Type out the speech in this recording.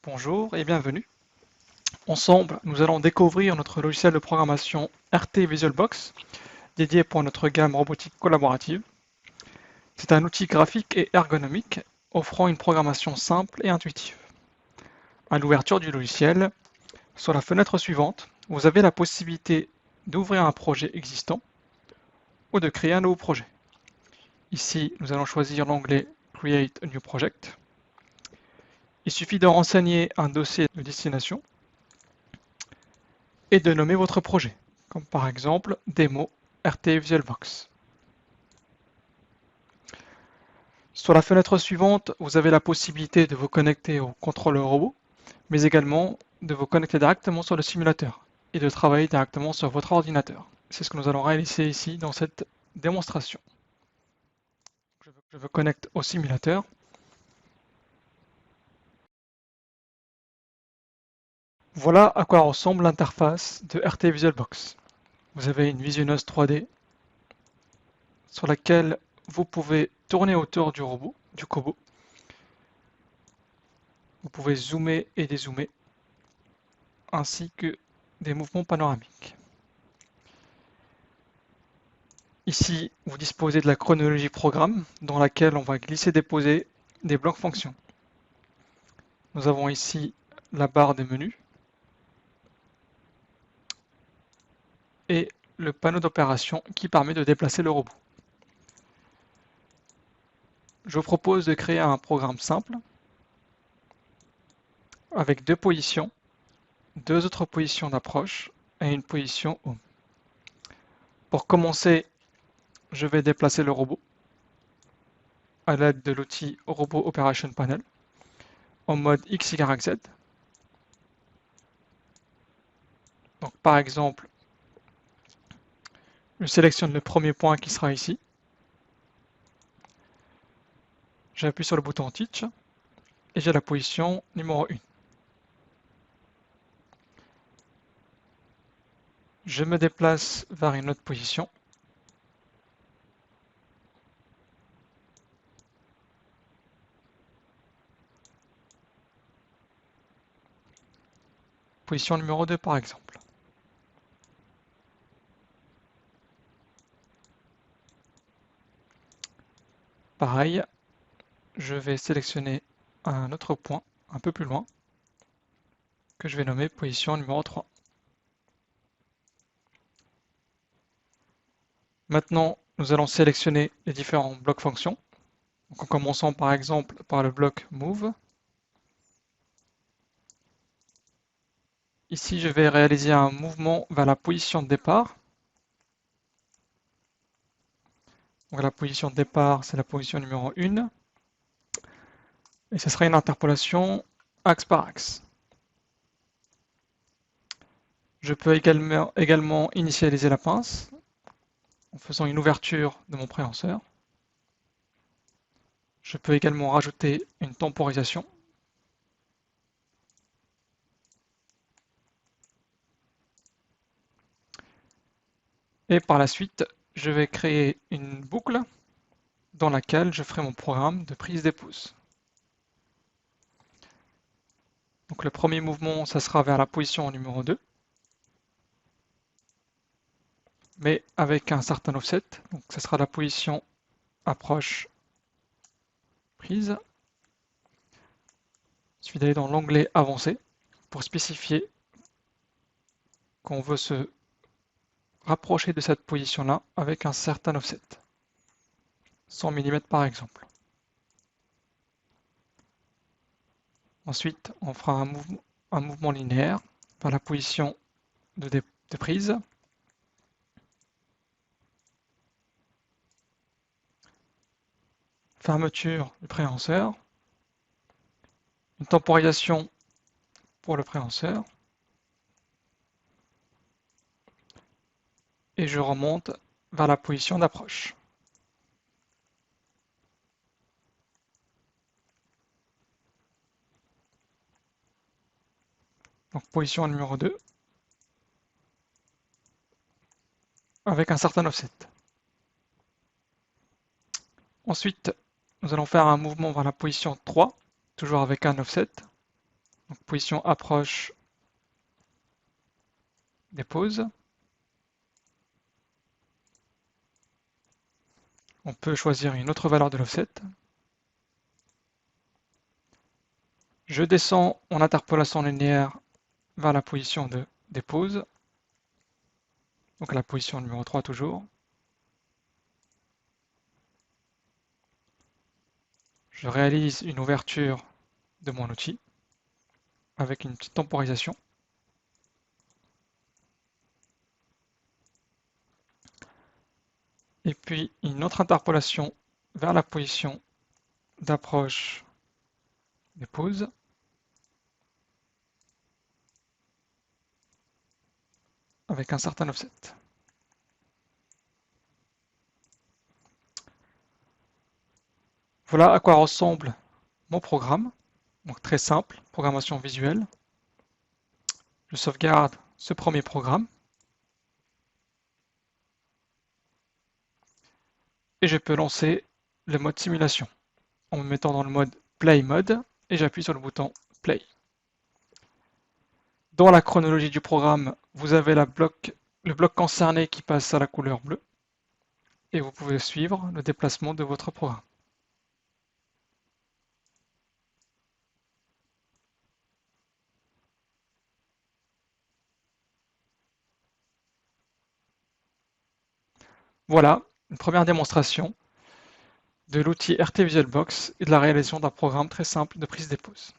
Bonjour et bienvenue. Ensemble, nous allons découvrir notre logiciel de programmation RT VisualBox, dédié pour notre gamme robotique collaborative. C'est un outil graphique et ergonomique offrant une programmation simple et intuitive. À l'ouverture du logiciel, sur la fenêtre suivante, vous avez la possibilité d'ouvrir un projet existant ou de créer un nouveau projet. Ici, nous allons choisir l'onglet Create a New Project. Il suffit de renseigner un dossier de destination et de nommer votre projet, comme par exemple Démo RT VisualBox. Sur la fenêtre suivante, vous avez la possibilité de vous connecter au contrôleur robot, mais également de vous connecter directement sur le simulateur et de travailler directement sur votre ordinateur. C'est ce que nous allons réaliser ici dans cette démonstration. Je me connecte au simulateur. Voilà à quoi ressemble l'interface de RT VisualBox. Vous avez une visionneuse 3D sur laquelle vous pouvez tourner autour du robot, du Kobo. Vous pouvez zoomer et dézoomer, ainsi que des mouvements panoramiques. Ici, vous disposez de la chronologie programme, dans laquelle on va glisser-déposer des blocs fonctions. Nous avons ici la barre des menus et le panneau d'opération qui permet de déplacer le robot. Je vous propose de créer un programme simple avec deux positions, deux autres positions d'approche et une position home. Pour commencer, je vais déplacer le robot à l'aide de l'outil Robot Operation Panel en mode X, Y, Z. Donc par exemple, je sélectionne le premier point qui sera ici. J'appuie sur le bouton Teach et j'ai la position numéro 1. Je me déplace vers une autre position. Position numéro 2 par exemple. Pareil, je vais sélectionner un autre point un peu plus loin que je vais nommer position numéro 3. Maintenant, nous allons sélectionner les différents blocs fonctions. Donc, en commençant par exemple par le bloc Move. Ici, je vais réaliser un mouvement vers la position de départ. Donc, la position de départ, c'est la position numéro 1. Et ce sera une interpolation axe par axe. Je peux également initialiser la pince en faisant une ouverture de mon préhenseur. Je peux également rajouter une temporisation. Et par la suite, je vais créer une boucle dans laquelle je ferai mon programme de prise des pouces. Donc le premier mouvement, ça sera vers la position numéro 2, mais avec un certain offset. Donc ça sera la position approche prise. Il suffit d'aller dans l'onglet avancé pour spécifier qu'on veut se rapprocher de cette position-là avec un certain offset. 100 mm par exemple. Ensuite, on fera un mouvement linéaire vers la position de prise. Fermeture du préhenseur. Une temporisation pour le préhenseur. Et je remonte vers la position d'approche. Donc position numéro 2, avec un certain offset. Ensuite, nous allons faire un mouvement vers la position 3, toujours avec un offset. Donc, position approche, dépose. On peut choisir une autre valeur de l'offset. Je descends en interpolation linéaire vers la position de dépose, donc la position numéro 3 toujours. Je réalise une ouverture de mon outil avec une petite temporisation. Et puis une autre interpolation vers la position d'approche dépose. Avec un certain offset. Voilà à quoi ressemble mon programme. Donc très simple, programmation visuelle. Je sauvegarde ce premier programme. Et je peux lancer le mode simulation en me mettant dans le mode Play Mode et j'appuie sur le bouton Play. Dans la chronologie du programme, vous avez le bloc concerné qui passe à la couleur bleue et vous pouvez suivre le déplacement de votre programme. Voilà une première démonstration de l'outil RT VisualBox et de la réalisation d'un programme très simple de prise-dépose.